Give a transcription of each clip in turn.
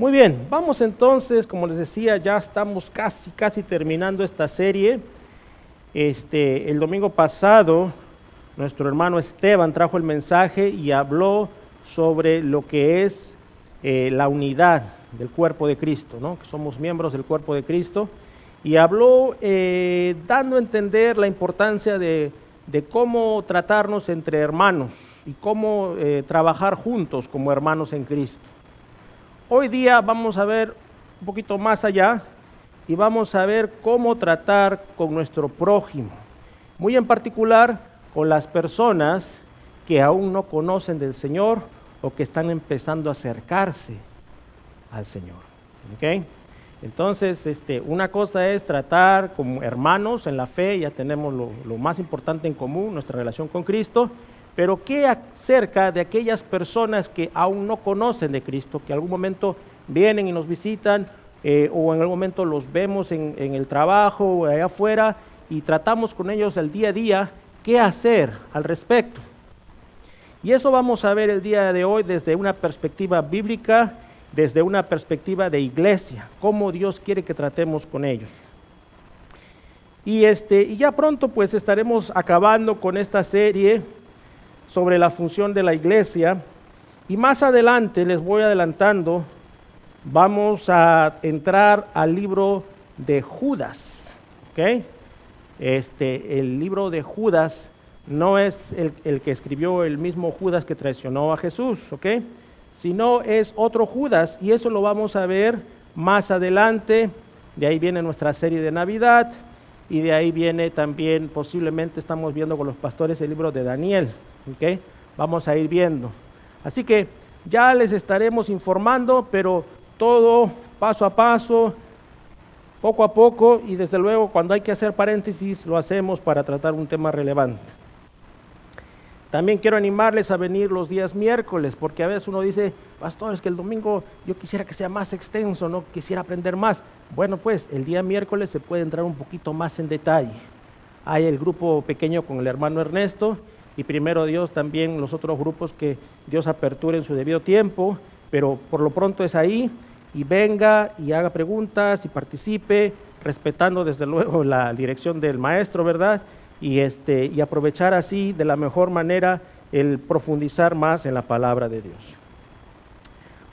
Muy bien, vamos entonces, como les decía, ya estamos casi terminando esta serie. El domingo pasado, nuestro hermano Esteban trajo el mensaje y habló sobre lo que es la unidad del cuerpo de Cristo, ¿no? Que somos miembros del cuerpo de Cristo, y habló dando a entender la importancia de cómo tratarnos entre hermanos y cómo trabajar juntos como hermanos en Cristo. Hoy día vamos a ver un poquito más allá y vamos a ver cómo tratar con nuestro prójimo, muy en particular con las personas que aún no conocen del Señor o que están empezando a acercarse al Señor. ¿Okay? Entonces, una cosa es tratar como hermanos en la fe, ya tenemos lo más importante en común, nuestra relación con Cristo. Pero ¿qué acerca de aquellas personas que aún no conocen de Cristo, que en algún momento vienen y nos visitan o en algún momento los vemos en el trabajo o allá afuera y tratamos con ellos el día a día? ¿Qué hacer al respecto? Y eso vamos a ver el día de hoy desde una perspectiva bíblica, desde una perspectiva de iglesia, cómo Dios quiere que tratemos con ellos. Y ya pronto pues estaremos acabando con esta serie sobre la función de la iglesia, y más adelante, les voy adelantando, vamos a entrar al libro de Judas, ¿ok? El libro de Judas no es el que escribió el mismo Judas que traicionó a Jesús, ¿ok? Sino es otro Judas, y eso lo vamos a ver más adelante. De ahí viene nuestra serie de Navidad, y de ahí viene también, posiblemente estamos viendo con los pastores el libro de Daniel. ¿Okay? Vamos a ir viendo. Así que ya les estaremos informando, pero todo paso a paso, poco a poco, y desde luego cuando hay que hacer paréntesis lo hacemos para tratar un tema relevante. También quiero animarles a venir los días miércoles, porque a veces uno dice, pastor, es que el domingo yo quisiera que sea más extenso, no quisiera aprender más. Bueno, pues el día miércoles se puede entrar un poquito más en detalle. Hay el grupo pequeño con el hermano Ernesto, y primero Dios también los otros grupos que Dios aperture en su debido tiempo, pero por lo pronto es ahí, y venga y haga preguntas y participe, respetando desde luego la dirección del maestro, ¿verdad? Y aprovechar así de la mejor manera el profundizar más en la palabra de Dios.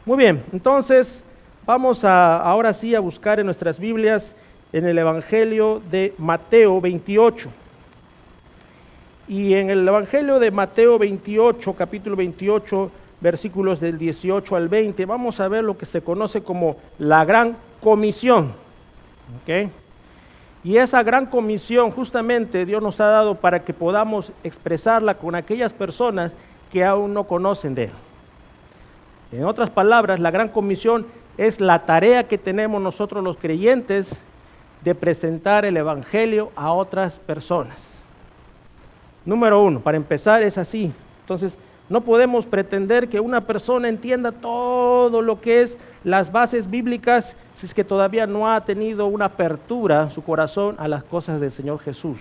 Muy bien, entonces vamos ahora sí a buscar en nuestras Biblias en el Evangelio de Mateo 28. Y en el Evangelio de Mateo 28, capítulo 28, versículos del 18 al 20, vamos a ver lo que se conoce como la Gran Comisión. ¿Okay? Y esa Gran Comisión justamente Dios nos ha dado para que podamos expresarla con aquellas personas que aún no conocen de Él. En otras palabras, la Gran Comisión es la tarea que tenemos nosotros los creyentes de presentar el Evangelio a otras personas. Número uno, para empezar es así. Entonces, no podemos pretender que una persona entienda todo lo que es las bases bíblicas si es que todavía no ha tenido una apertura su corazón a las cosas del Señor Jesús.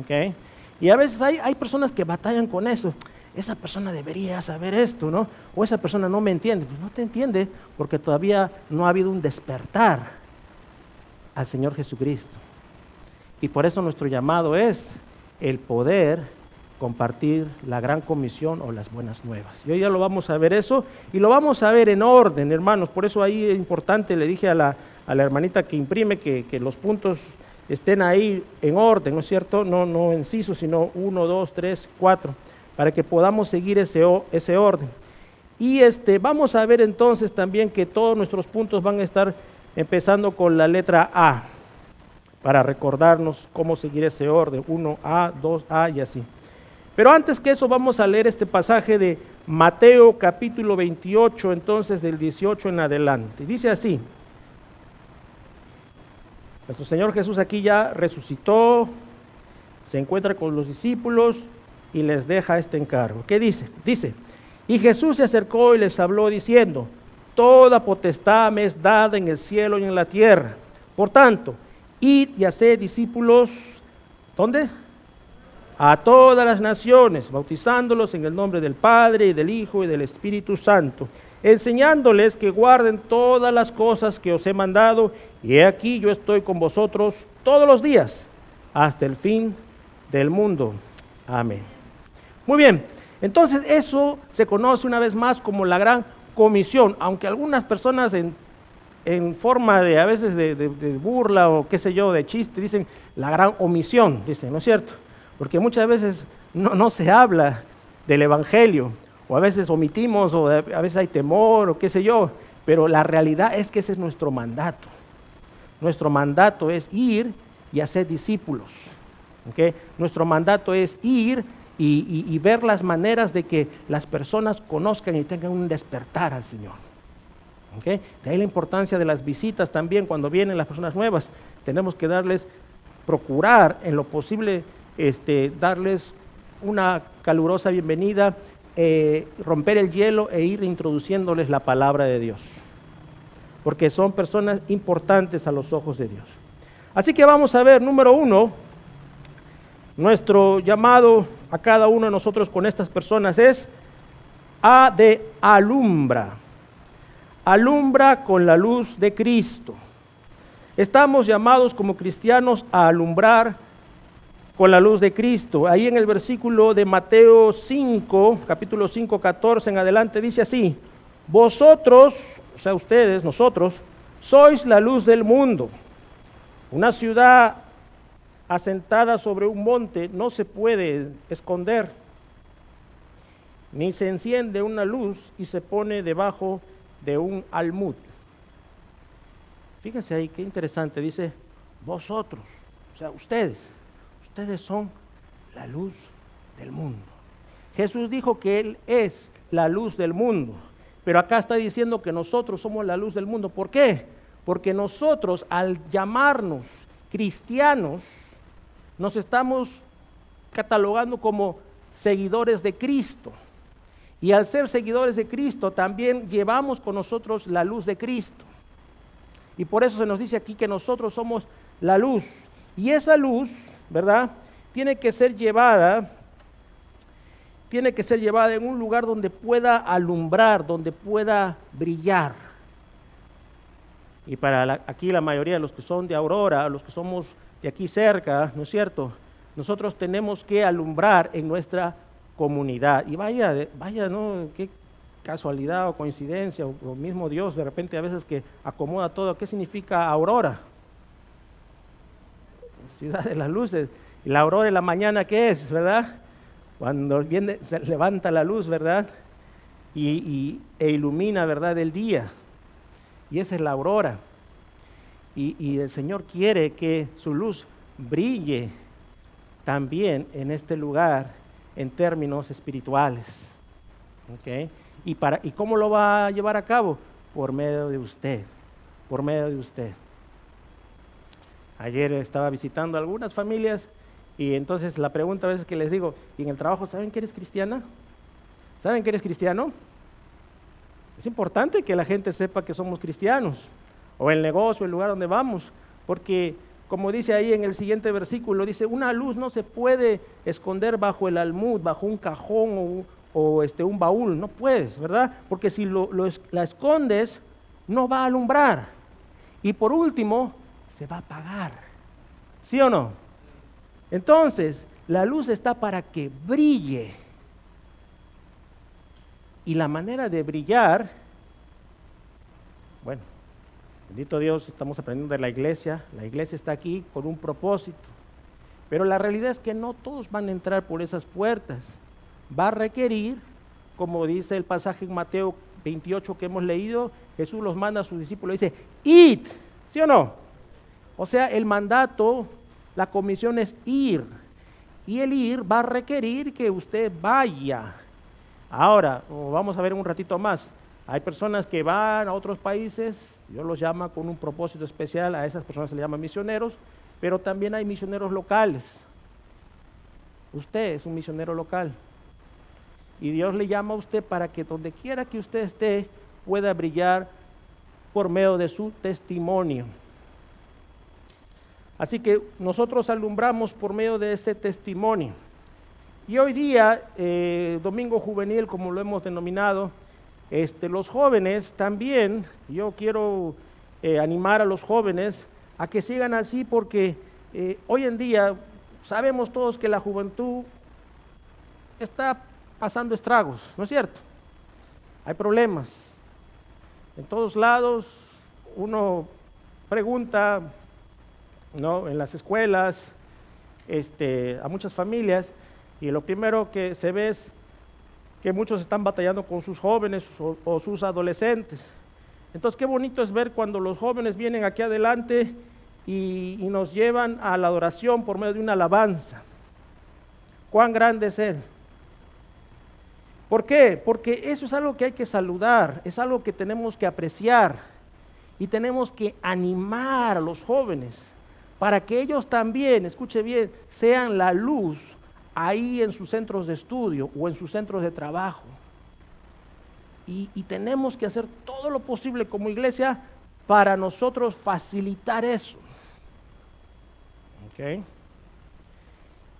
¿Okay? Y a veces hay personas que batallan con eso. Esa persona debería saber esto, ¿no? O esa persona no me entiende. Pues no te entiende porque todavía no ha habido un despertar al Señor Jesucristo. Y por eso nuestro llamado es el poder compartir la Gran Comisión o las buenas nuevas. Y hoy ya lo vamos a ver eso, y lo vamos a ver en orden, hermanos. Por eso ahí es importante, le dije a la hermanita que imprime que los puntos estén ahí en orden, ¿no es cierto? No incisos, sino 1, 2, 3, 4, para que podamos seguir ese orden. Y vamos a ver entonces también que todos nuestros puntos van a estar empezando con la letra A, para recordarnos cómo seguir ese orden, 1A, 2A y así. Pero antes que eso vamos a leer este pasaje de Mateo capítulo 28, entonces del 18 en adelante. Dice así: nuestro Señor Jesús aquí ya resucitó, se encuentra con los discípulos y les deja este encargo. ¿Qué dice? Dice, y Jesús se acercó y les habló diciendo, toda potestad me es dada en el cielo y en la tierra. Por tanto, id y haced discípulos, ¿dónde? A todas las naciones, bautizándolos en el nombre del Padre, y del Hijo, y del Espíritu Santo, enseñándoles que guarden todas las cosas que os he mandado, y he aquí yo estoy con vosotros todos los días, hasta el fin del mundo. Amén. Muy bien, entonces eso se conoce una vez más como la gran comisión, aunque algunas personas en forma de a veces de burla o qué sé yo, de chiste, dicen la gran omisión, dicen, ¿no es cierto? Porque muchas veces no se habla del evangelio, o a veces omitimos, o a veces hay temor, o qué sé yo, pero la realidad es que ese es nuestro mandato. Nuestro mandato es ir y hacer discípulos, ¿okay? Nuestro mandato es ir y ver las maneras de que las personas conozcan y tengan un despertar al Señor. ¿Okay? De ahí la importancia de las visitas también cuando vienen las personas nuevas. Tenemos que procurar en lo posible, darles una calurosa bienvenida, romper el hielo e ir introduciéndoles la palabra de Dios, porque son personas importantes a los ojos de Dios. Así que vamos a ver, número 1, nuestro llamado a cada uno de nosotros con estas personas es A de alumbra. Alumbra con la luz de Cristo. Estamos llamados como cristianos a alumbrar con la luz de Cristo. Ahí en el versículo de Mateo 5, capítulo 5, 14 en adelante, dice así: vosotros, o sea ustedes, nosotros, sois la luz del mundo. Una ciudad asentada sobre un monte no se puede esconder, ni se enciende una luz y se pone debajo de un almud. Fíjense ahí, qué interesante, dice vosotros, o sea, ustedes son la luz del mundo. Jesús dijo que Él es la luz del mundo, pero acá está diciendo que nosotros somos la luz del mundo. ¿Por qué? Porque nosotros, al llamarnos cristianos, nos estamos catalogando como seguidores de Cristo. Y al ser seguidores de Cristo, también llevamos con nosotros la luz de Cristo. Y por eso se nos dice aquí que nosotros somos la luz. Y esa luz, ¿verdad?, tiene que ser llevada en un lugar donde pueda alumbrar, donde pueda brillar. Y para aquí la mayoría de los que son de Aurora, los que somos de aquí cerca, ¿no es cierto?, nosotros tenemos que alumbrar en nuestra comunidad. Y vaya, ¿no?, qué casualidad o coincidencia, o mismo Dios de repente a veces que acomoda todo. ¿Qué significa Aurora? Ciudad de las luces. Y la aurora de la mañana, ¿qué es, verdad? Cuando viene, se levanta la luz, ¿verdad? E ilumina, ¿verdad?, el día. Y esa es la aurora. Y el Señor quiere que su luz brille también en este lugar en términos espirituales. ¿Okay? ¿Y cómo lo va a llevar a cabo? Por medio de usted, por medio de usted. Ayer estaba visitando algunas familias y entonces la pregunta a veces que les digo, ¿y en el trabajo saben que eres cristiana? ¿Saben que eres cristiano? Es importante que la gente sepa que somos cristianos, o el negocio, el lugar donde vamos, porque como dice ahí en el siguiente versículo, dice, una luz no se puede esconder bajo el almud, bajo un cajón o un baúl, no puedes, ¿verdad? Porque si la escondes, no va a alumbrar. Y por último, se va a apagar. ¿Sí o no? Entonces, la luz está para que brille. Y la manera de brillar, bueno, bendito Dios, estamos aprendiendo de la iglesia está aquí por un propósito, pero la realidad es que no todos van a entrar por esas puertas. Va a requerir, como dice el pasaje en Mateo 28 que hemos leído, Jesús los manda a sus discípulos, dice, id, ¿sí o no? O sea, el mandato, la comisión es ir, y el ir va a requerir que usted vaya. Ahora, vamos a ver un ratito más, hay personas que van a otros países, Dios los llama con un propósito especial, a esas personas se les llama misioneros, pero también hay misioneros locales. Usted es un misionero local, y Dios le llama a usted para que donde quiera que usted esté, pueda brillar por medio de su testimonio. Así que nosotros alumbramos por medio de ese testimonio. Y hoy día, Domingo Juvenil, como lo hemos denominado, Los jóvenes también, yo quiero animar a los jóvenes a que sigan así, porque hoy en día sabemos todos que la juventud está pasando estragos, ¿no es cierto? Hay problemas en todos lados. Uno pregunta, ¿no?, en las escuelas, a muchas familias, y lo primero que se ve es que muchos están batallando con sus jóvenes o sus adolescentes. Entonces, qué bonito es ver cuando los jóvenes vienen aquí adelante y nos llevan a la adoración por medio de una alabanza. Cuán grande es Él. ¿Por qué? Porque eso es algo que hay que saludar, es algo que tenemos que apreciar y tenemos que animar a los jóvenes para que ellos también, escuche bien, sean la luz ahí en sus centros de estudio o en sus centros de trabajo. Y tenemos que hacer todo lo posible como iglesia para nosotros facilitar eso. ¿Okay?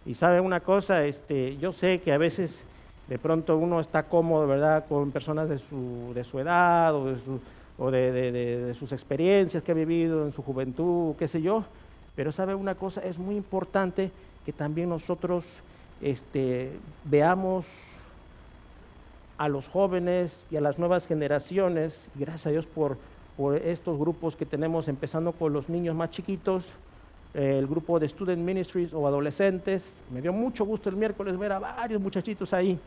Y sabe una cosa, yo sé que a veces de pronto uno está cómodo, ¿verdad?, con personas de su edad o de sus experiencias que ha vivido en su juventud, qué sé yo, pero sabe una cosa, es muy importante que también nosotros veamos a los jóvenes y a las nuevas generaciones, y gracias a Dios por estos grupos que tenemos, empezando con los niños más chiquitos, el grupo de Student Ministries o adolescentes. Me dio mucho gusto el miércoles ver a varios muchachitos ahí,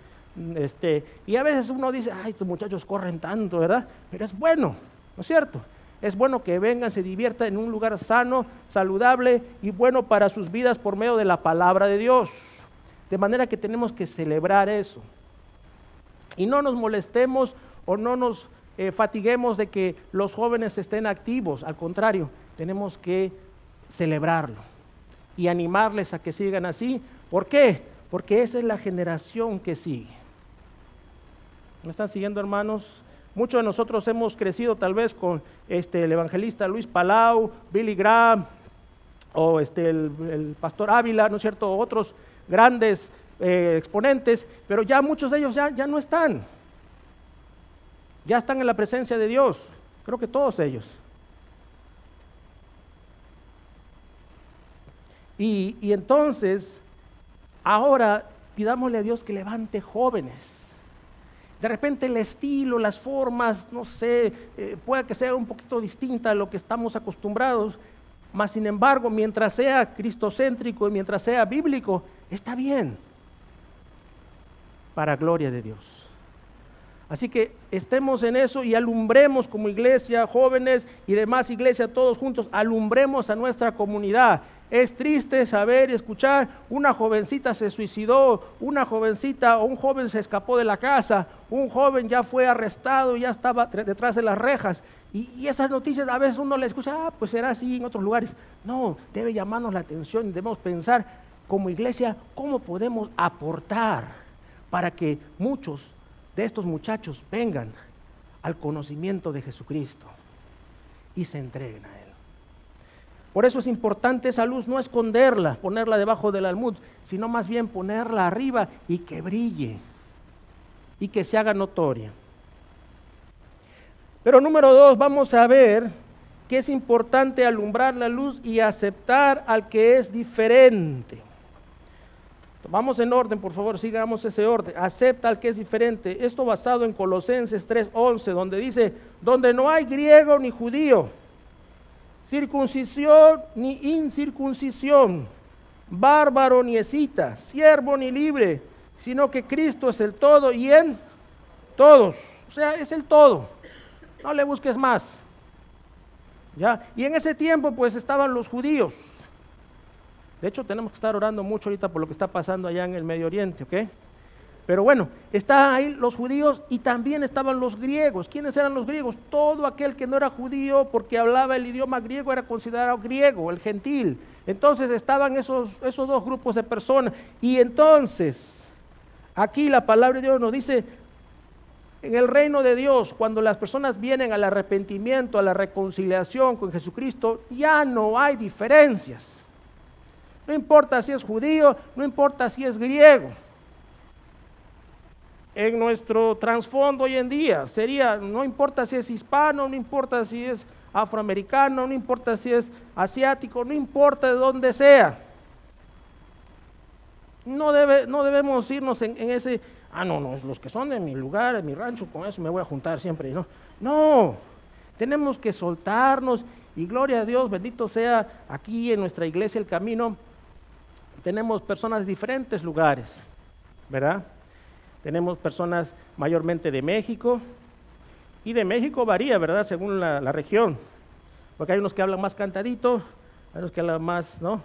y a veces uno dice, ay, estos muchachos corren tanto, ¿verdad? Pero es bueno, ¿no es cierto? Es bueno que vengan, se diviertan en un lugar sano, saludable y bueno para sus vidas por medio de la palabra de Dios. De manera que tenemos que celebrar eso. Y no nos molestemos o no nos fatiguemos de que los jóvenes estén activos. Al contrario, tenemos que celebrarlo y animarles a que sigan así. ¿Por qué? Porque esa es la generación que sigue. ¿Me están siguiendo, hermanos? Muchos de nosotros hemos crecido tal vez con el evangelista Luis Palau, Billy Graham, o el pastor Ávila, ¿no es cierto?, otros grandes exponentes, pero ya muchos de ellos ya no están. Ya están en la presencia de Dios, creo que todos ellos. Y entonces, ahora pidámosle a Dios que levante jóvenes. De repente el estilo, las formas, no sé, puede que sea un poquito distinta a lo que estamos acostumbrados, mas sin embargo, mientras sea cristocéntrico y mientras sea bíblico, está bien, para gloria de Dios. Así que estemos en eso y alumbremos como iglesia, jóvenes y demás iglesia, todos juntos, alumbremos a nuestra comunidad. Es triste saber y escuchar, una jovencita se suicidó, una jovencita o un joven se escapó de la casa, un joven ya fue arrestado, ya estaba detrás de las rejas. Y esas noticias a veces uno le escucha, pues será así en otros lugares. No, debe llamarnos la atención y debemos pensar como iglesia cómo podemos aportar para que muchos de estos muchachos vengan al conocimiento de Jesucristo y se entreguen a Él. Por eso es importante esa luz, no esconderla, ponerla debajo del almud, sino más bien ponerla arriba y que brille y que se haga notoria. Pero número 2, vamos a ver que es importante alumbrar la luz y aceptar al que es diferente. Vamos en orden, por favor, sigamos ese orden. Acepta al que es diferente. Esto basado en Colosenses 3:11, donde dice, donde no hay griego ni judío, circuncisión ni incircuncisión, bárbaro ni escita, siervo ni libre, sino que Cristo es el todo y en todos. O sea, es el todo. No le busques más. ¿Ya? Y en ese tiempo pues estaban los judíos. De hecho tenemos que estar orando mucho ahorita por lo que está pasando allá en el Medio Oriente, ¿ok? Pero bueno, están ahí los judíos y también estaban los griegos. ¿Quiénes eran los griegos? Todo aquel que no era judío porque hablaba el idioma griego era considerado griego, el gentil. Entonces estaban esos dos grupos de personas. Y entonces, aquí la palabra de Dios nos dice, en el reino de Dios, cuando las personas vienen al arrepentimiento, a la reconciliación con Jesucristo, ya no hay diferencias. No importa si es judío, no importa si es griego. en nuestro trasfondo hoy en día. Sería, no importa si es hispano, no importa si es afroamericano, no importa si es asiático, no importa de dónde sea. No debemos irnos en ese, no, los que son de mi lugar, de mi rancho, con eso me voy a juntar siempre. No, tenemos que soltarnos y gloria a Dios, bendito sea, aquí en nuestra iglesia El Camino, tenemos personas de diferentes lugares, ¿verdad? Tenemos personas mayormente de México, y de México varía, ¿verdad? Según la región, porque hay unos que hablan más cantadito, hay unos que hablan más, ¿no?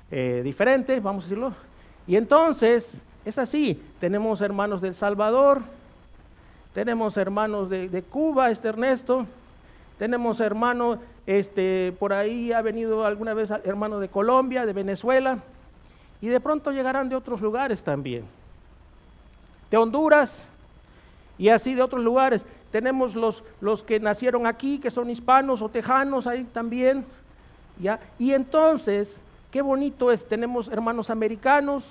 Diferente, vamos a decirlo. Y entonces, es así, tenemos hermanos de El Salvador, tenemos hermanos de Cuba, Ernesto, tenemos hermanos, por ahí ha venido alguna vez hermanos de Colombia, de Venezuela, y de pronto llegarán de otros lugares también, de Honduras, y así de otros lugares. Tenemos los que nacieron aquí, que son hispanos o tejanos ahí también, ¿ya? Y entonces, qué bonito es, tenemos hermanos americanos,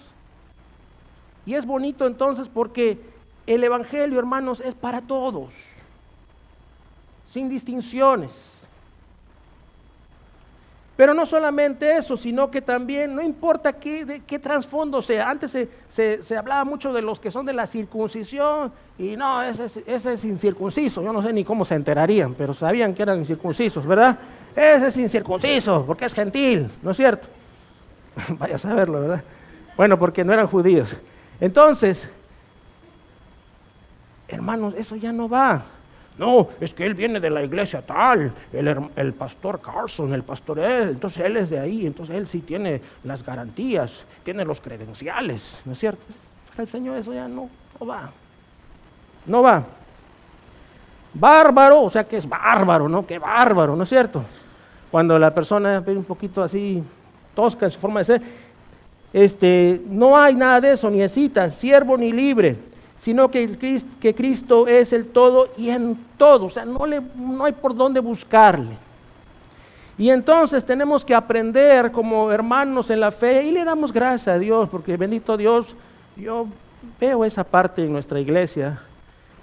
y es bonito entonces porque el evangelio, hermanos, es para todos, sin distinciones. Pero no solamente eso, sino que también, no importa de qué trasfondo sea. Antes se hablaba mucho de los que son de la circuncisión, y no, ese es incircunciso. Yo no sé ni cómo se enterarían, pero sabían que eran incircuncisos, ¿verdad? Ese es incircunciso, porque es gentil, ¿no es cierto? Vaya a saberlo, ¿verdad? Bueno, porque no eran judíos. Entonces, hermanos, eso ya no va. No, es que él viene de la iglesia tal, el pastor Carson, el pastor él, entonces él es de ahí, entonces él sí tiene las garantías, tiene los credenciales, ¿no es cierto? Para el Señor eso ya no va. No va. Bárbaro, o sea que es bárbaro, ¿no? Qué bárbaro, ¿no es cierto? Cuando la persona ve un poquito así tosca en su forma de ser, no hay nada de eso, ni escita, siervo ni libre, sino que Cristo es el todo y en todo, o sea, no hay por dónde buscarle. Y entonces tenemos que aprender como hermanos en la fe, y le damos gracias a Dios, porque bendito Dios, yo veo esa parte en nuestra iglesia,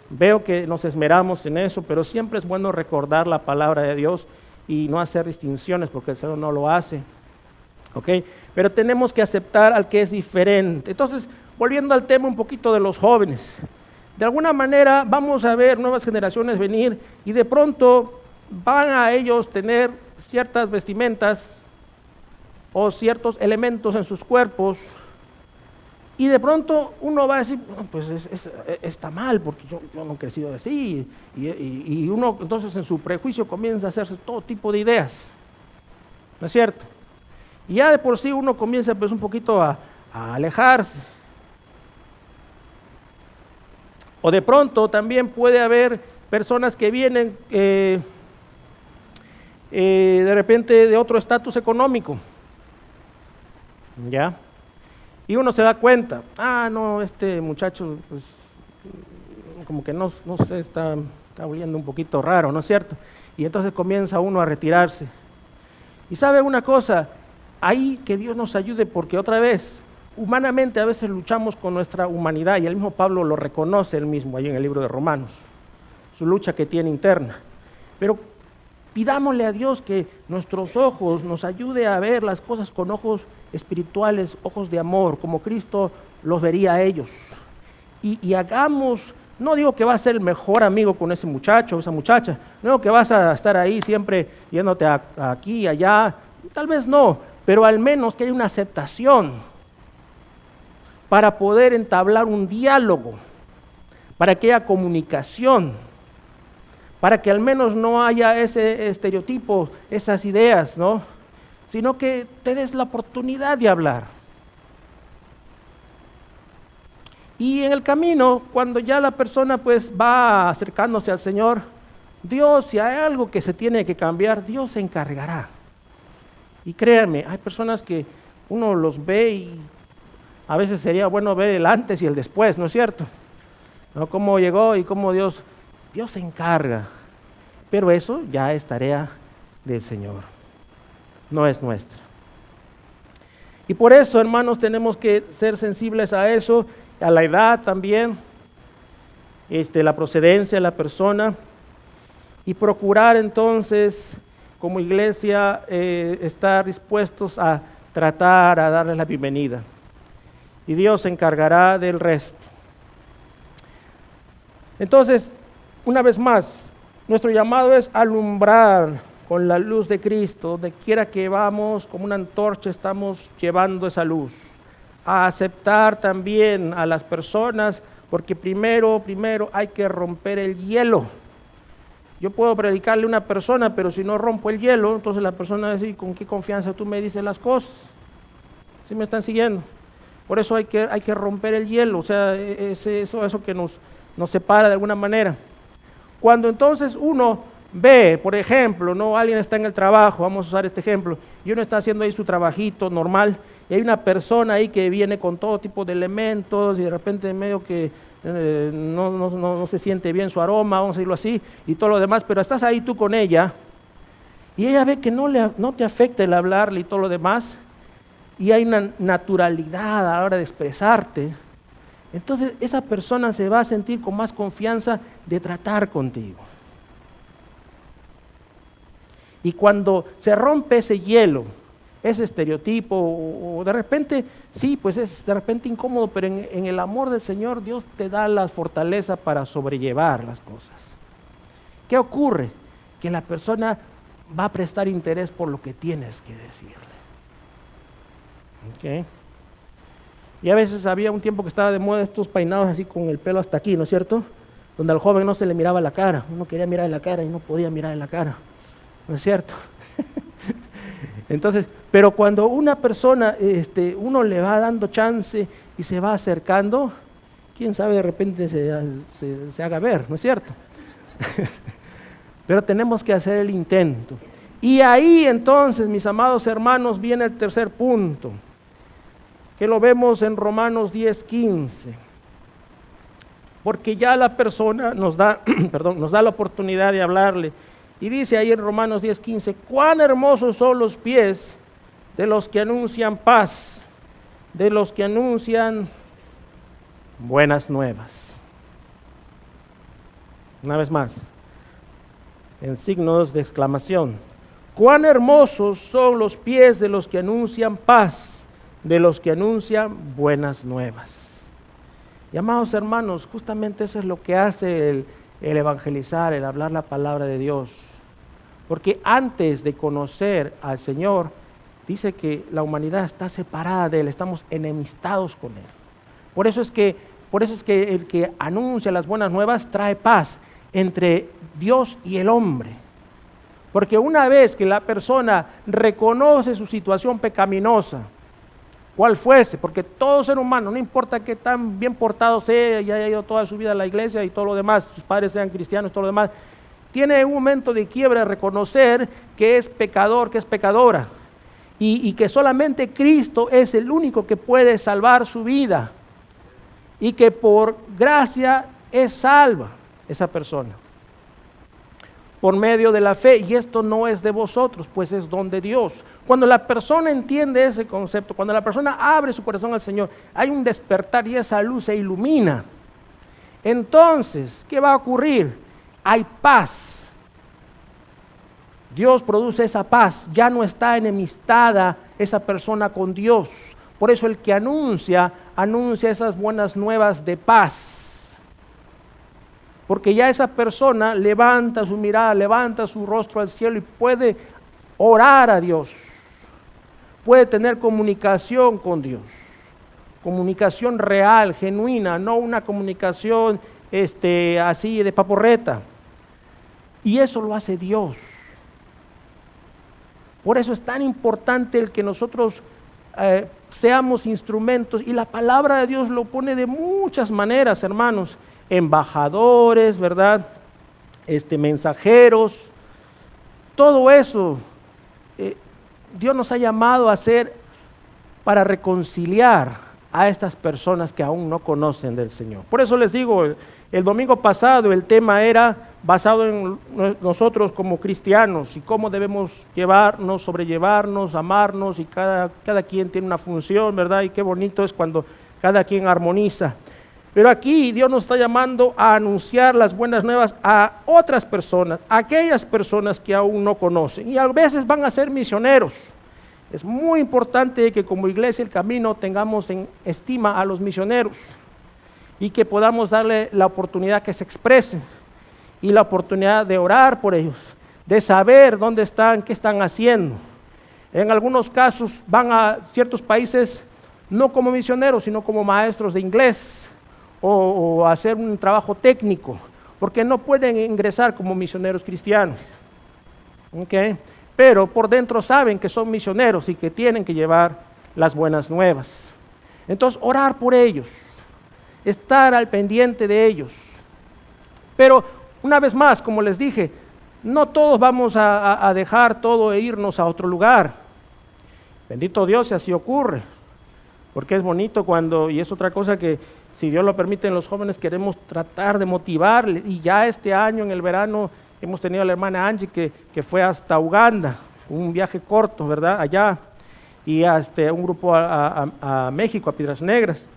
veo que nos esmeramos en eso, pero siempre es bueno recordar la palabra de Dios y no hacer distinciones, porque el Señor no lo hace, ¿ok? Pero tenemos que aceptar al que es diferente. Entonces, volviendo al tema un poquito de los jóvenes, de alguna manera vamos a ver nuevas generaciones venir y de pronto van a ellos tener ciertas vestimentas o ciertos elementos en sus cuerpos y de pronto uno va a decir, pues está mal porque yo no he crecido así, y uno entonces en su prejuicio comienza a hacerse todo tipo de ideas, ¿no es cierto? Y ya de por sí uno comienza pues un poquito a alejarse. O de pronto también puede haber personas que vienen de repente de otro estatus económico, ¿ya? Y uno se da cuenta, no, este muchacho pues como que no sé, está oliendo un poquito raro, ¿no es cierto? Y entonces comienza uno a retirarse. Y sabe una cosa, ahí que Dios nos ayude, porque otra vez, humanamente a veces luchamos con nuestra humanidad, y el mismo Pablo lo reconoce él mismo ahí en el libro de Romanos, su lucha que tiene interna. Pero pidámosle a Dios que nuestros ojos nos ayude a ver las cosas con ojos espirituales, ojos de amor, como Cristo los vería a ellos. Y hagamos, no digo que vas a ser el mejor amigo con ese muchacho o esa muchacha, no digo que vas a estar ahí siempre yéndote aquí y allá, tal vez no, pero al menos que haya una aceptación para poder entablar un diálogo, para que haya comunicación, para que al menos no haya ese estereotipo, esas ideas, ¿no? Sino que te des la oportunidad de hablar. Y en el camino, cuando ya la persona pues va acercándose al Señor, Dios, si hay algo que se tiene que cambiar, Dios se encargará. Y créanme, hay personas que uno los ve y a veces sería bueno ver el antes y el después, ¿no es cierto? ¿No? Cómo llegó y cómo Dios se encarga. Pero eso ya es tarea del Señor, no es nuestra. Y por eso, hermanos, tenemos que ser sensibles a eso, a la edad también. la procedencia de la persona y procurar entonces como iglesia estar dispuestos a tratar, a darles la bienvenida. Y Dios se encargará del resto. Entonces, una vez más, nuestro llamado es alumbrar con la luz de Cristo. Donde quiera que vamos, como una antorcha, estamos llevando esa luz. A aceptar también a las personas, porque primero hay que romper el hielo. Yo puedo predicarle a una persona, pero si no rompo el hielo, entonces la persona va a decir, ¿con qué confianza tú me dices las cosas? ¿Sí me están siguiendo? Por eso hay que romper el hielo, o sea, eso que nos separa de alguna manera. Cuando entonces uno ve, por ejemplo, no, alguien está en el trabajo, vamos a usar este ejemplo, y uno está haciendo ahí su trabajito normal, y hay una persona ahí que viene con todo tipo de elementos, y de repente medio que no se siente bien su aroma, vamos a decirlo así, y todo lo demás, pero estás ahí tú con ella, y ella ve que no te afecta el hablarle y todo lo demás, y hay una naturalidad a la hora de expresarte, entonces esa persona se va a sentir con más confianza de tratar contigo. Y cuando se rompe ese hielo, ese estereotipo, o de repente, sí, pues es de repente incómodo, pero en el amor del Señor Dios te da la fortaleza para sobrellevar las cosas. ¿Qué ocurre? Que la persona va a prestar interés por lo que tienes que decirle. ¿Okay? Y a veces había un tiempo que estaba de moda estos peinados así con el pelo hasta aquí, ¿no es cierto? Donde al joven no se le miraba la cara, uno quería mirar la cara y no podía mirar la cara, ¿no es cierto? Entonces, pero cuando una persona, uno le va dando chance y se va acercando, quién sabe, de repente se haga ver, ¿no es cierto? Pero tenemos que hacer el intento. Y ahí entonces, mis amados hermanos, viene el tercer punto, que lo vemos en Romanos 10:15. Porque ya la persona nos da la oportunidad de hablarle. Y dice ahí en Romanos 10:15, cuán hermosos son los pies de los que anuncian paz, de los que anuncian buenas nuevas. Una vez más, en signos de exclamación, cuán hermosos son los pies de los que anuncian paz, de los que anuncian buenas nuevas. Y amados hermanos, justamente eso es lo que hace el evangelizar, el hablar la palabra de Dios. Porque antes de conocer al Señor, dice que la humanidad está separada de Él, estamos enemistados con Él. Por eso es que el que anuncia las buenas nuevas trae paz entre Dios y el hombre. Porque una vez que la persona reconoce su situación pecaminosa, cual fuese, porque todo ser humano, no importa qué tan bien portado sea y haya ido toda su vida a la iglesia y todo lo demás, sus padres sean cristianos, todo lo demás, tiene un momento de quiebra de reconocer que es pecador, que es pecadora, y que solamente Cristo es el único que puede salvar su vida, y que por gracia es salva esa persona, por medio de la fe, y esto no es de vosotros, pues es don de Dios. Cuando la persona entiende ese concepto, cuando la persona abre su corazón al Señor, hay un despertar y esa luz se ilumina. Entonces, ¿qué va a ocurrir? Hay paz. Dios produce esa paz, ya no está enemistada esa persona con Dios. Por eso el que anuncia esas buenas nuevas de paz. Porque ya esa persona levanta su mirada, levanta su rostro al cielo y puede orar a Dios. Puede tener comunicación con Dios. Comunicación real, genuina, no una comunicación así de paporreta. Y eso lo hace Dios. Por eso es tan importante el que nosotros seamos instrumentos, y la palabra de Dios lo pone de muchas maneras, hermanos, embajadores, ¿verdad? Mensajeros, todo eso, Dios nos ha llamado a hacer para reconciliar a estas personas que aún no conocen del Señor. Por eso les digo, el domingo pasado el tema era basado en nosotros como cristianos y cómo debemos llevarnos, sobrellevarnos, amarnos, y cada quien tiene una función, ¿verdad? Y qué bonito es cuando cada quien armoniza. Pero aquí Dios nos está llamando a anunciar las buenas nuevas a otras personas, a aquellas personas que aún no conocen. Y a veces van a ser misioneros. Es muy importante que como iglesia El Camino tengamos en estima a los misioneros y que podamos darle la oportunidad que se expresen y la oportunidad de orar por ellos, de saber dónde están, qué están haciendo. En algunos casos van a ciertos países no como misioneros, sino como maestros de inglés o hacer un trabajo técnico, porque no pueden ingresar como misioneros cristianos. ¿Okay? Pero por dentro saben que son misioneros y que tienen que llevar las buenas nuevas. Entonces, orar por ellos, estar al pendiente de ellos. Pero una vez más, como les dije, no todos vamos a dejar todo e irnos a otro lugar. Bendito Dios si así ocurre, porque es bonito cuando, y es otra cosa que si Dios lo permite en los jóvenes queremos tratar de motivarles, y ya este año en el verano hemos tenido a la hermana Angie que fue hasta Uganda, un viaje corto, ¿verdad? Allá, y un grupo a México, a Piedras Negras.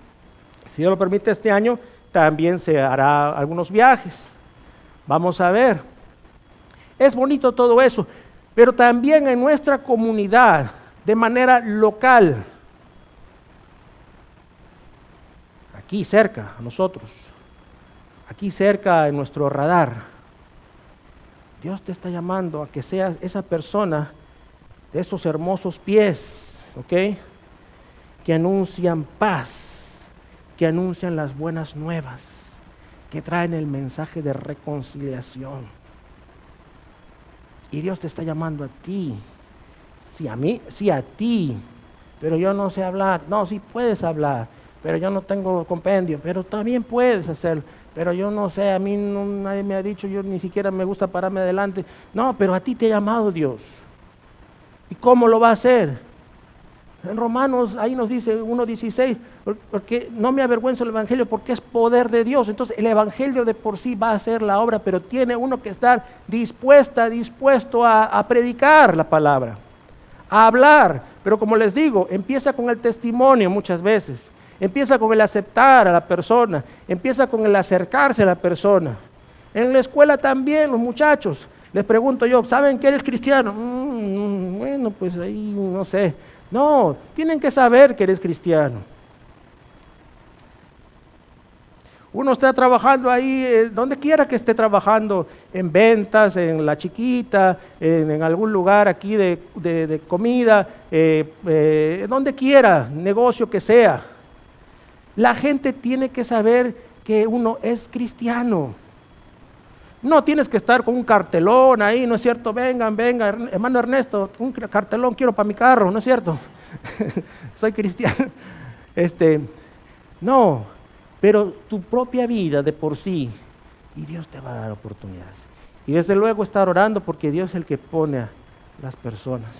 Si Dios lo permite este año también se hará algunos viajes. Vamos a ver. Es bonito todo eso, pero también en nuestra comunidad, de manera local, aquí cerca a nosotros, aquí cerca en nuestro radar, Dios te está llamando a que seas esa persona de estos hermosos pies, ¿ok? Que anuncian paz, que anuncian las buenas nuevas, que traen el mensaje de reconciliación. Y Dios te está llamando a ti. Sí, a mí, sí, a ti. Pero yo no sé hablar. No, sí puedes hablar, pero yo no tengo compendio. Pero también puedes hacerlo. Pero yo no sé, a mí nadie me ha dicho, yo ni siquiera me gusta pararme adelante. No, pero a ti te ha llamado Dios. ¿Y cómo lo va a hacer? En Romanos, ahí nos dice 1:16, porque no me avergüenzo del Evangelio porque es poder de Dios. Entonces el Evangelio de por sí va a hacer la obra, pero tiene uno que estar dispuesto a predicar la palabra, a hablar. Pero como les digo, empieza con el testimonio muchas veces, empieza con el aceptar a la persona, empieza con el acercarse a la persona. En la escuela también los muchachos, les pregunto yo, ¿saben que eres cristiano? Bueno, pues ahí no sé. No, tienen que saber que eres cristiano. Uno está trabajando ahí, donde quiera que esté trabajando, en ventas, en la chiquita, en algún lugar aquí de comida, donde quiera, negocio que sea. La gente tiene que saber que uno es cristiano. No tienes que estar con un cartelón ahí, ¿no es cierto? Venga, hermano Ernesto, un cartelón quiero para mi carro, ¿no es cierto? Soy cristiano. No, pero tu propia vida de por sí, y Dios te va a dar oportunidades. Y desde luego estar orando porque Dios es el que pone a las personas.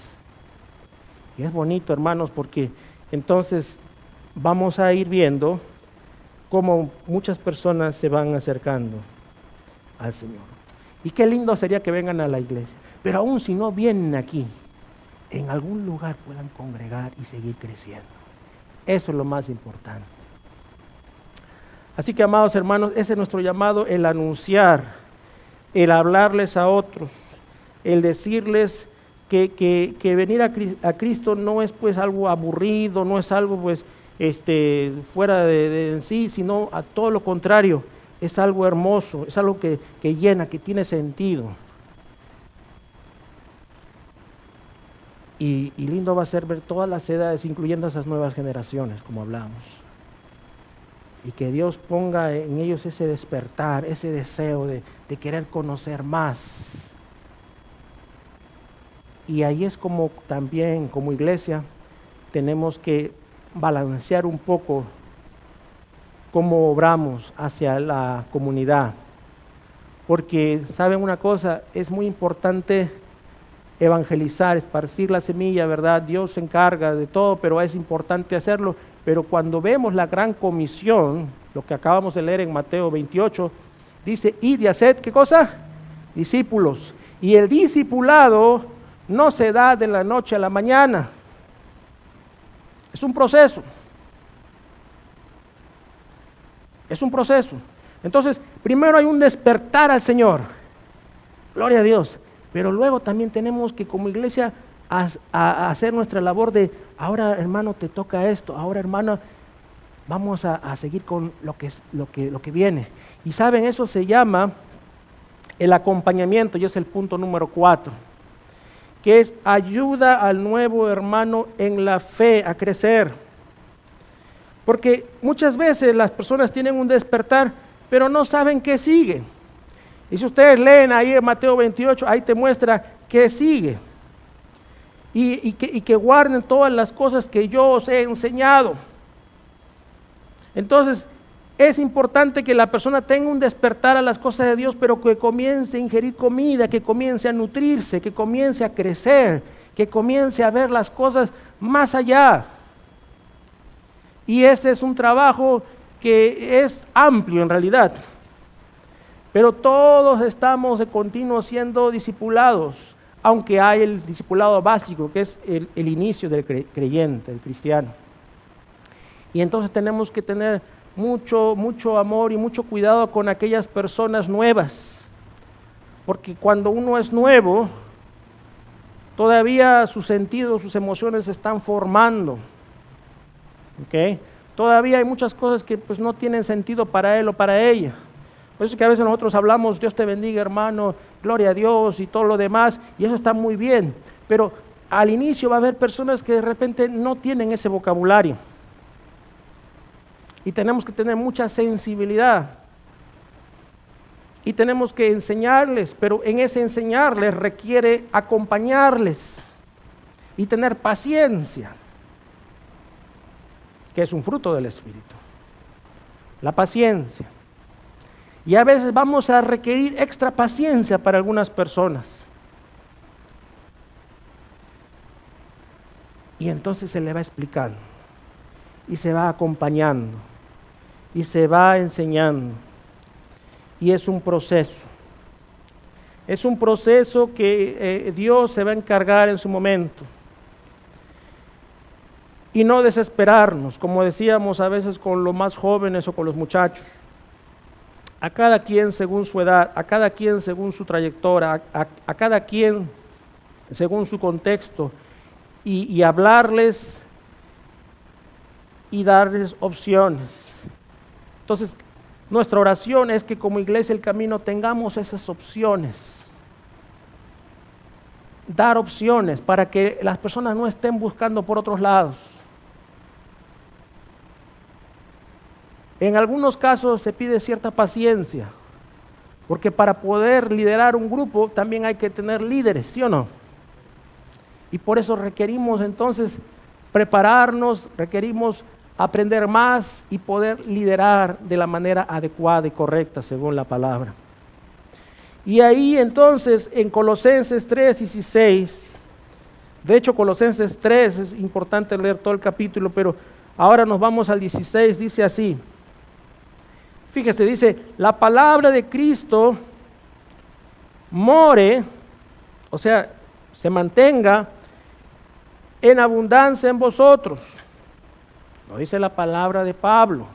Y es bonito, hermanos, porque entonces vamos a ir viendo cómo muchas personas se van acercando al Señor. Y qué lindo sería que vengan a la iglesia, pero aún si no vienen aquí, en algún lugar puedan congregar y seguir creciendo. Eso es lo más importante. Así que, amados hermanos, ese es nuestro llamado, el anunciar, el hablarles a otros, el decirles que venir a Cristo no es pues algo aburrido, no es algo pues fuera de sí, sino a todo lo contrario. Es algo hermoso, es algo que llena, que tiene sentido. Y lindo va a ser ver todas las edades, incluyendo esas nuevas generaciones, como hablamos. Y que Dios ponga en ellos ese despertar, ese deseo de querer conocer más. Y ahí es como también, como iglesia, tenemos que balancear un poco cómo obramos hacia la comunidad, porque saben una cosa, es muy importante evangelizar, esparcir la semilla, ¿verdad? Dios se encarga de todo, pero es importante hacerlo. Pero cuando vemos la gran comisión, lo que acabamos de leer en Mateo 28, dice, id y haced, ¿qué cosa? Discípulos. Y el discipulado no se da de la noche a la mañana, es un proceso. Es un proceso. Entonces, primero hay un despertar al Señor. Gloria a Dios. Pero luego también tenemos que como iglesia a hacer nuestra labor de, ahora hermano te toca esto, ahora hermano vamos a seguir con lo que viene. Y saben, eso se llama el acompañamiento, y es el punto número 4, que es ayuda al nuevo hermano en la fe a crecer. Porque muchas veces las personas tienen un despertar, pero no saben qué sigue. Y si ustedes leen ahí en Mateo 28, ahí te muestra qué sigue. Y que guarden todas las cosas que yo os he enseñado. Entonces, es importante que la persona tenga un despertar a las cosas de Dios, pero que comience a ingerir comida, que comience a nutrirse, que comience a crecer, que comience a ver las cosas más allá. Y ese es un trabajo que es amplio en realidad. Pero todos estamos de continuo siendo discipulados, aunque hay el discipulado básico, que es el inicio del creyente, del cristiano. Y entonces tenemos que tener mucho amor y mucho cuidado con aquellas personas nuevas, porque cuando uno es nuevo, todavía sus sentidos, sus emociones se están formando, ¿okay? Todavía hay muchas cosas que pues no tienen sentido para él o para ella. Por eso es que a veces nosotros hablamos, Dios te bendiga hermano, gloria a Dios y todo lo demás, y eso está muy bien, pero al inicio va a haber personas que de repente no tienen ese vocabulario. Y tenemos que tener mucha sensibilidad. Y tenemos que enseñarles, pero en ese enseñarles requiere acompañarles y tener paciencia, que es un fruto del Espíritu. La paciencia. Y a veces vamos a requerir extra paciencia para algunas personas. Y entonces se le va explicando y se va acompañando y se va enseñando. Y es un proceso. Es un proceso que Dios se va a encargar en su momento. Y no desesperarnos, como decíamos a veces con los más jóvenes o con los muchachos. A cada quien según su edad, a cada quien según su trayectoria, a cada quien según su contexto, y hablarles y darles opciones. Entonces, nuestra oración es que como iglesia El Camino tengamos esas opciones. Dar opciones para que las personas no estén buscando por otros lados. En algunos casos se pide cierta paciencia, porque para poder liderar un grupo también hay que tener líderes, ¿sí o no? Y por eso requerimos entonces prepararnos, requerimos aprender más y poder liderar de la manera adecuada y correcta según la palabra. Y ahí entonces en Colosenses 3:16, de hecho Colosenses 3 es importante leer todo el capítulo, pero ahora nos vamos al 16, dice así. Fíjese, dice, la palabra de Cristo more, o sea, se mantenga en abundancia en vosotros. No dice la palabra de Pablo,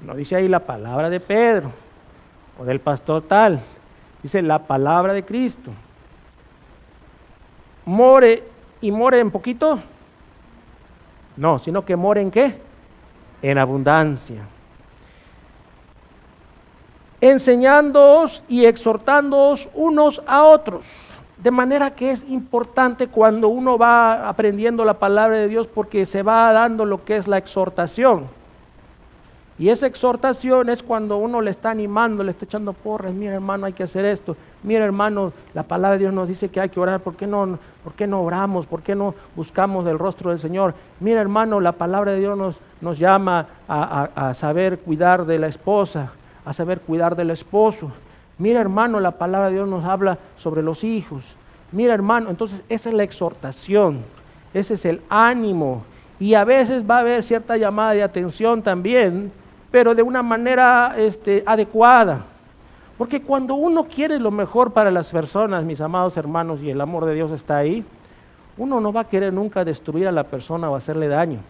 no dice ahí la palabra de Pedro o del pastor tal, dice la palabra de Cristo. More, ¿y more en poquito? No, sino que more en ¿qué? En abundancia. Enseñándoos y exhortándoos unos a otros. De manera que es importante cuando uno va aprendiendo la palabra de Dios porque se va dando lo que es la exhortación. Y esa exhortación es cuando uno le está animando, le está echando porras. Mira hermano, hay que hacer esto. Mira hermano, la palabra de Dios nos dice que hay que orar. ¿Por qué no oramos? ¿Por qué no buscamos el rostro del Señor? Mira hermano, la palabra de Dios nos llama a saber cuidar de la esposa, a saber cuidar del esposo. Mira hermano, la palabra de Dios nos habla sobre los hijos. Mira hermano, entonces esa es la exhortación, ese es el ánimo. Y a veces va a haber cierta llamada de atención también, pero de una manera adecuada. Porque cuando uno quiere lo mejor para las personas, mis amados hermanos, y el amor de Dios está ahí, uno no va a querer nunca destruir a la persona o hacerle daño.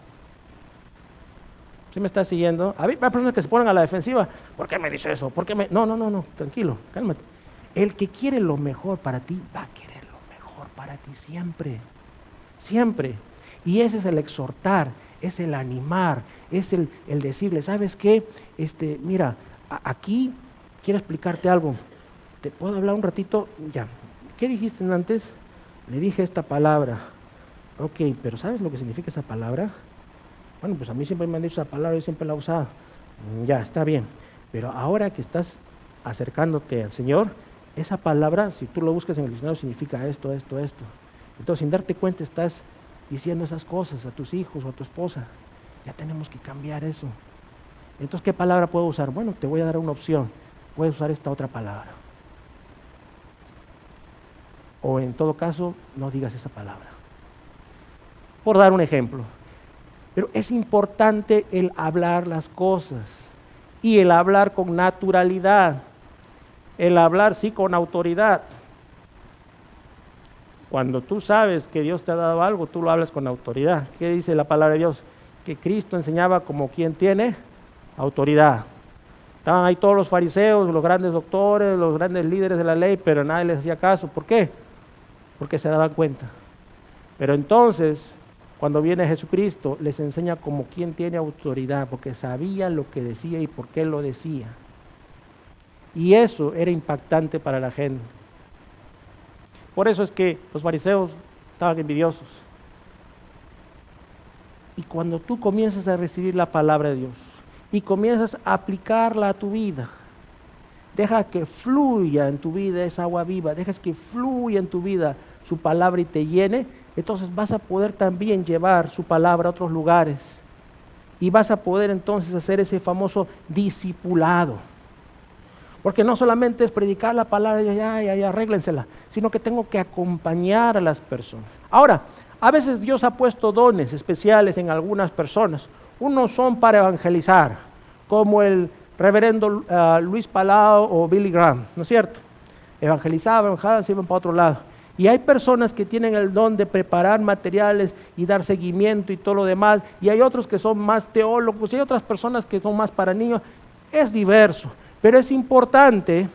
¿Sí me está siguiendo? Hay personas que se ponen a la defensiva. ¿Por qué me dice eso? ¿Por qué me...? No, tranquilo, cálmate. El que quiere lo mejor para ti, va a querer lo mejor para ti siempre. Siempre. Y ese es el exhortar, es el animar, es el decirle, ¿sabes qué? Mira, aquí quiero explicarte algo. ¿Te puedo hablar un ratito? Ya. ¿Qué dijiste antes? Le dije esta palabra. Ok, pero ¿sabes lo que significa esa palabra? Bueno, pues a mí siempre me han dicho esa palabra, yo siempre la he usado. Ya, está bien. Pero ahora que estás acercándote al Señor, esa palabra, si tú lo buscas en el diccionario, significa esto. Entonces, sin darte cuenta, estás diciendo esas cosas a tus hijos o a tu esposa. Ya tenemos que cambiar eso. Entonces, ¿qué palabra puedo usar? Bueno, te voy a dar una opción. Puedes usar esta otra palabra. O en todo caso, no digas esa palabra. Por dar un ejemplo. Pero es importante el hablar las cosas y el hablar con naturalidad, el hablar sí con autoridad. Cuando tú sabes que Dios te ha dado algo, tú lo hablas con autoridad. ¿Qué dice la palabra de Dios? Que Cristo enseñaba como quien tiene autoridad. Estaban ahí todos los fariseos, los grandes doctores, los grandes líderes de la ley, pero nadie les hacía caso. ¿Por qué? Porque se daban cuenta. Pero entonces, cuando viene Jesucristo, les enseña como quien tiene autoridad, porque sabía lo que decía y por qué lo decía. Y eso era impactante para la gente. Por eso es que los fariseos estaban envidiosos. Y cuando tú comienzas a recibir la palabra de Dios y comienzas a aplicarla a tu vida, deja que fluya en tu vida esa agua viva, dejas que fluya en tu vida su palabra y te llene, entonces vas a poder también llevar su palabra a otros lugares y vas a poder entonces hacer ese famoso discipulado. Porque no solamente es predicar la palabra y ya, arréglensela, sino que tengo que acompañar a las personas. Ahora, a veces Dios ha puesto dones especiales en algunas personas. Unos son para evangelizar, como el reverendo Luis Palau o Billy Graham, ¿no es cierto? Evangelizaban, se iban para otro lado. Y hay personas que tienen el don de preparar materiales y dar seguimiento y todo lo demás, y hay otros que son más teólogos, y hay otras personas que son más para niños. Es diverso, pero es importante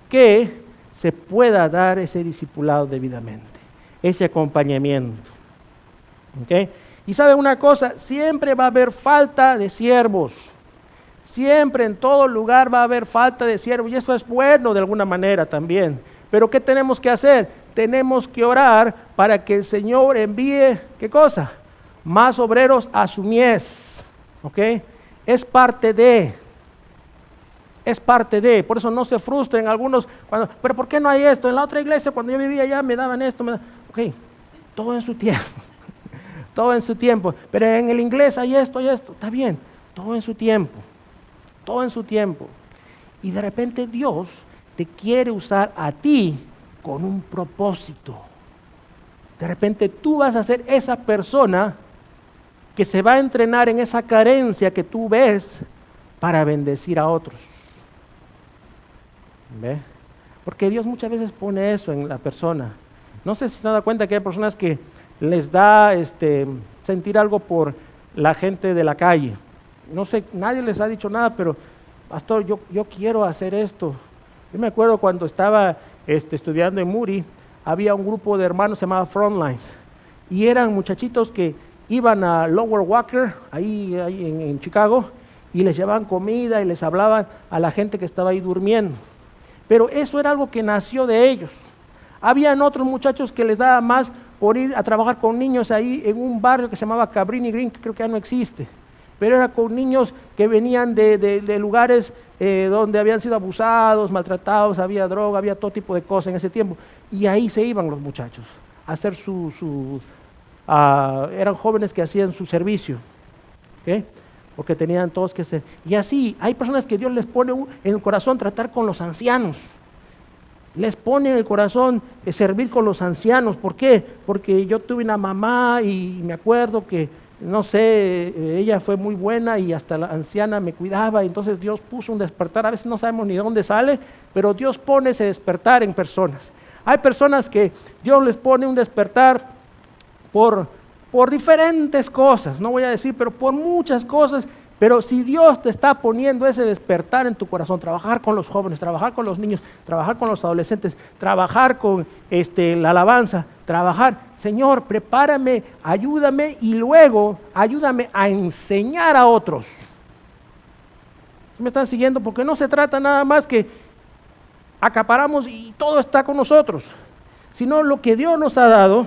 que se pueda dar ese discipulado debidamente, ese acompañamiento. ¿Okay? Y sabe una cosa, siempre va a haber falta de siervos. Siempre en todo lugar va a haber falta de siervos, y eso es bueno de alguna manera también. Pero ¿qué tenemos que hacer? Tenemos que orar para que el Señor envíe, ¿qué cosa? Más obreros a su mies, ¿ok? Es parte de, por eso no se frustren algunos, pero ¿por qué no hay esto? En la otra iglesia cuando yo vivía allá me daban esto, ok, todo en su tiempo, todo en su tiempo, pero en el inglés hay esto, está bien, todo en su tiempo, y de repente Dios te quiere usar a ti con un propósito. De repente tú vas a ser esa persona que se va a entrenar en esa carencia que tú ves para bendecir a otros. ¿Ve? Porque Dios muchas veces pone eso en la persona. No sé si se dan cuenta que hay personas que les da sentir algo por la gente de la calle. No sé, nadie les ha dicho nada, pero pastor, yo quiero hacer esto. Yo me acuerdo cuando estaba estudiando en Moody, había un grupo de hermanos se llamaba Frontlines, y eran muchachitos que iban a Lower Walker, ahí en Chicago, y les llevaban comida y les hablaban a la gente que estaba ahí durmiendo. Pero eso era algo que nació de ellos. Habían otros muchachos que les daba más por ir a trabajar con niños ahí en un barrio que se llamaba Cabrini Green, que creo que ya no existe. Pero era con niños que venían de lugares donde habían sido abusados, maltratados, había droga, había todo tipo de cosas en ese tiempo. Y ahí se iban los muchachos a hacer eran jóvenes que hacían su servicio, ¿okay? Porque tenían todos que hacer. Y así, hay personas que Dios les pone en el corazón tratar con los ancianos. Les pone en el corazón servir con los ancianos. ¿Por qué? Porque yo tuve una mamá y me acuerdo que no sé, ella fue muy buena y hasta la anciana me cuidaba, y entonces Dios puso un despertar. A veces no sabemos ni de dónde sale, pero Dios pone ese despertar en personas. Hay personas que Dios les pone un despertar por diferentes cosas, no voy a decir, pero por muchas cosas Pero si Dios te está poniendo ese despertar en tu corazón, trabajar con los jóvenes, trabajar con los niños, trabajar con los adolescentes, trabajar con la alabanza, trabajar, Señor, prepárame, ayúdame y luego ayúdame a enseñar a otros. ¿Sí me están siguiendo? Porque no se trata nada más que acaparamos y todo está con nosotros, sino lo que Dios nos ha dado,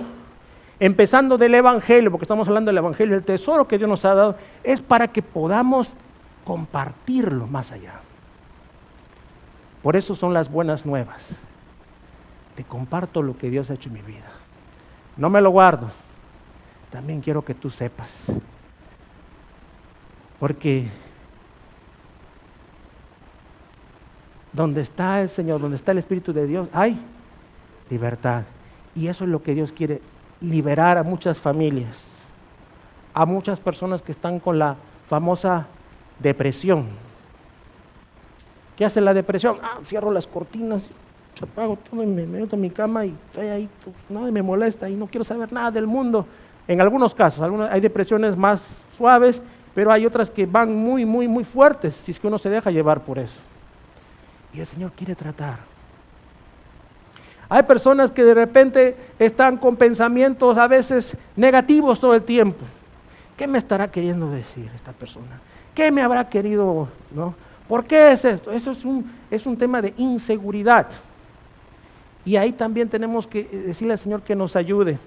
empezando del Evangelio, porque estamos hablando del Evangelio, el tesoro que Dios nos ha dado, es para que podamos compartirlo más allá. Por eso son las buenas nuevas. Te comparto lo que Dios ha hecho en mi vida. No me lo guardo. También quiero que tú sepas. Porque donde está el Señor, donde está el Espíritu de Dios, hay libertad. Y eso es lo que Dios quiere, liberar a muchas familias, a muchas personas que están con la famosa depresión. ¿Qué hace la depresión? Cierro las cortinas, apago todo y me meto en mi cama y estoy ahí, nada me molesta y no quiero saber nada del mundo. En algunos casos, hay depresiones más suaves, pero hay otras que van muy, muy, muy fuertes, si es que uno se deja llevar por eso. Y el Señor quiere tratar. Hay personas que de repente están con pensamientos a veces negativos todo el tiempo. ¿Qué me estará queriendo decir esta persona? ¿Qué me habrá querido? ¿No? ¿Por qué es esto? Eso es un tema de inseguridad. Y ahí también tenemos que decirle al Señor que nos ayude.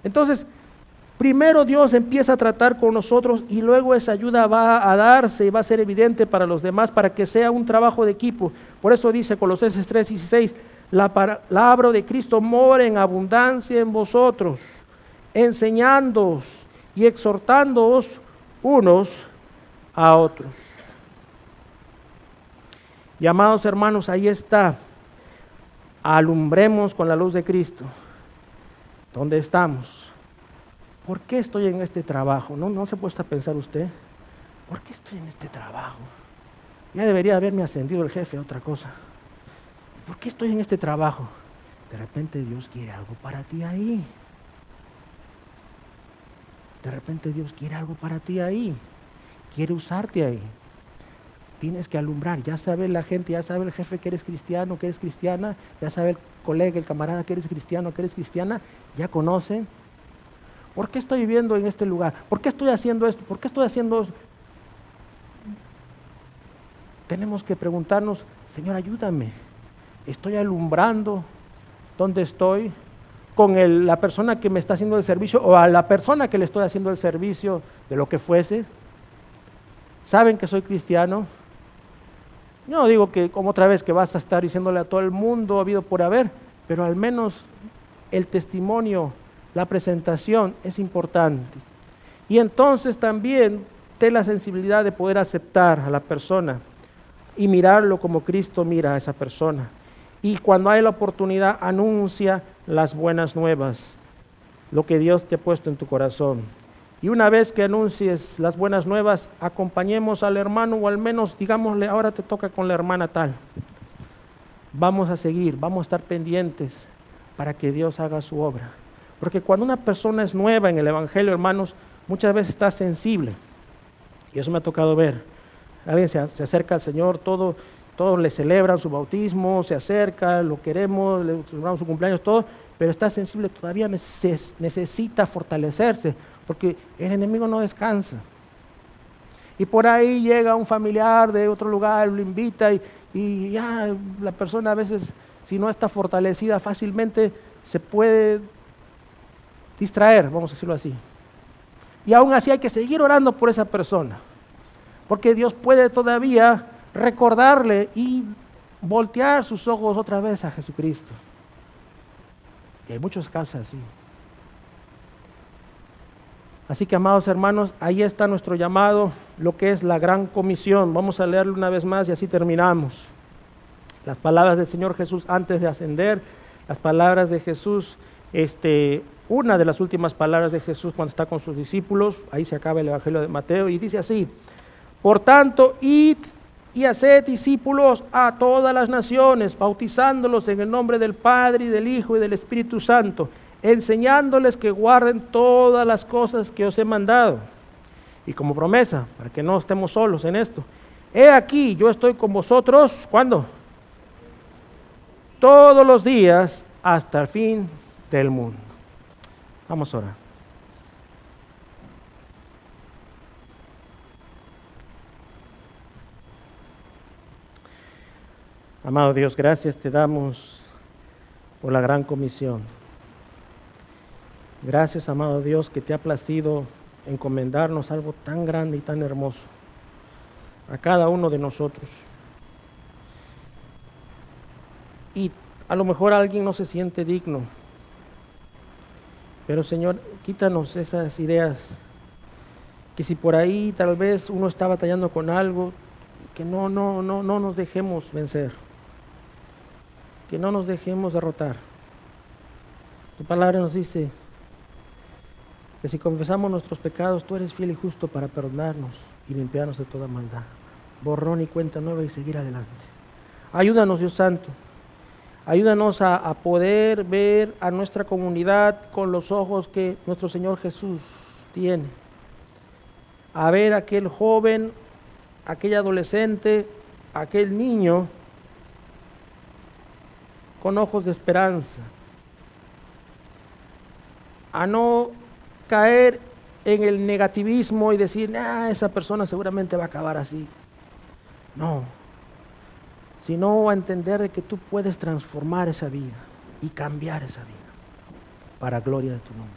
Entonces, primero Dios empieza a tratar con nosotros y luego esa ayuda va a darse y va a ser evidente para los demás para que sea un trabajo de equipo. Por eso dice Colosenses 3:16, la palabra de Cristo mora en abundancia en vosotros, enseñándoos y exhortándoos unos a otros. Y amados hermanos, ahí está. Alumbremos con la luz de Cristo. ¿Dónde estamos? ¿Por qué estoy en este trabajo? ¿No se ha puesto a pensar usted? ¿Por qué estoy en este trabajo? Ya debería haberme ascendido el jefe a otra cosa. ¿Por qué estoy en este trabajo? De repente Dios quiere algo para ti ahí. De repente Dios quiere algo para ti ahí. Quiere usarte ahí. Tienes que alumbrar. Ya sabe la gente, ya sabe el jefe que eres cristiano, que eres cristiana. Ya sabe el colega, el camarada que eres cristiano, que eres cristiana. Ya conocen. ¿Por qué estoy viviendo en este lugar? ¿Por qué estoy haciendo esto? ¿Por qué estoy haciendo esto? Tenemos que preguntarnos, Señor, ayúdame. ¿Estoy alumbrando donde estoy con la persona que me está haciendo el servicio o a la persona que le estoy haciendo el servicio de lo que fuese? ¿Saben que soy cristiano? Yo no digo que como otra vez que vas a estar diciéndole a todo el mundo habido por haber, pero al menos el testimonio, la presentación es importante. Y entonces también ten la sensibilidad de poder aceptar a la persona y mirarlo como Cristo mira a esa persona. Y cuando hay la oportunidad, anuncia las buenas nuevas, lo que Dios te ha puesto en tu corazón. Y una vez que anuncies las buenas nuevas, acompañemos al hermano o al menos digámosle, ahora te toca con la hermana tal. Vamos a seguir, vamos a estar pendientes para que Dios haga su obra. Porque cuando una persona es nueva en el Evangelio, hermanos, muchas veces está sensible. Y eso me ha tocado ver. Alguien se acerca al Señor, todos le celebran su bautismo, se acerca, lo queremos, le celebramos su cumpleaños, todo, pero está sensible, todavía necesita fortalecerse, porque el enemigo no descansa. Y por ahí llega un familiar de otro lugar, lo invita y ya la persona a veces, si no está fortalecida fácilmente, se puede distraer, vamos a decirlo así. Y aún así hay que seguir orando por esa persona, porque Dios puede todavía recordarle y voltear sus ojos otra vez a Jesucristo. Y hay muchos casos así. Así que, amados hermanos, ahí está nuestro llamado, lo que es la gran comisión. Vamos a leerlo una vez más y así terminamos. Las palabras del Señor Jesús antes de ascender, las palabras de Jesús, una de las últimas palabras de Jesús cuando está con sus discípulos, ahí se acaba el Evangelio de Mateo, y dice así: por tanto, id y haced discípulos a todas las naciones, bautizándolos en el nombre del Padre y del Hijo y del Espíritu Santo, enseñándoles que guarden todas las cosas que os he mandado. Y como promesa, para que no estemos solos en esto. He aquí, yo estoy con vosotros, ¿cuándo? Todos los días hasta el fin del mundo. Vamos a orar. Amado Dios, gracias te damos por la gran comisión. Gracias, amado Dios, que te ha placido encomendarnos algo tan grande y tan hermoso a cada uno de nosotros. Y a lo mejor alguien no se siente digno, pero Señor, quítanos esas ideas, que si por ahí tal vez uno está batallando con algo, que no nos dejemos vencer, que no nos dejemos derrotar. Tu palabra nos dice que si confesamos nuestros pecados, tú eres fiel y justo para perdonarnos y limpiarnos de toda maldad. Borrón y cuenta nueva y seguir adelante. Ayúdanos, Dios Santo. Ayúdanos a poder ver a nuestra comunidad con los ojos que nuestro Señor Jesús tiene. A ver a aquel joven, aquel adolescente, aquel niño con ojos de esperanza. A no caer en el negativismo y decir, esa persona seguramente va a acabar así. No, sino a entender de que tú puedes transformar esa vida y cambiar esa vida para gloria de tu nombre.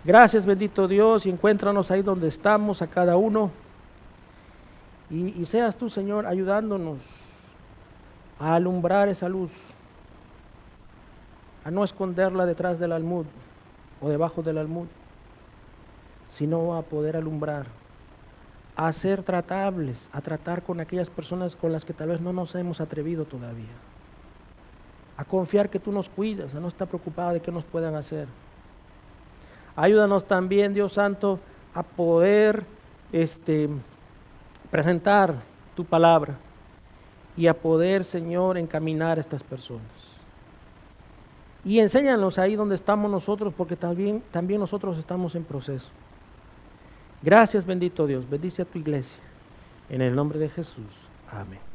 Gracias, bendito Dios, y encuéntranos ahí donde estamos a cada uno y seas tú, Señor, ayudándonos a alumbrar esa luz, a no esconderla detrás del almud o debajo del almud, sino a poder alumbrar, a ser tratables, a tratar con aquellas personas con las que tal vez no nos hemos atrevido todavía, a confiar que tú nos cuidas, a no estar preocupado de qué nos puedan hacer. Ayúdanos también, Dios Santo, a poder presentar tu palabra y a poder, Señor, encaminar a estas personas. Y enséñanos ahí donde estamos nosotros, porque también nosotros estamos en proceso. Gracias, bendito Dios. Bendice a tu iglesia. En el nombre de Jesús. Amén.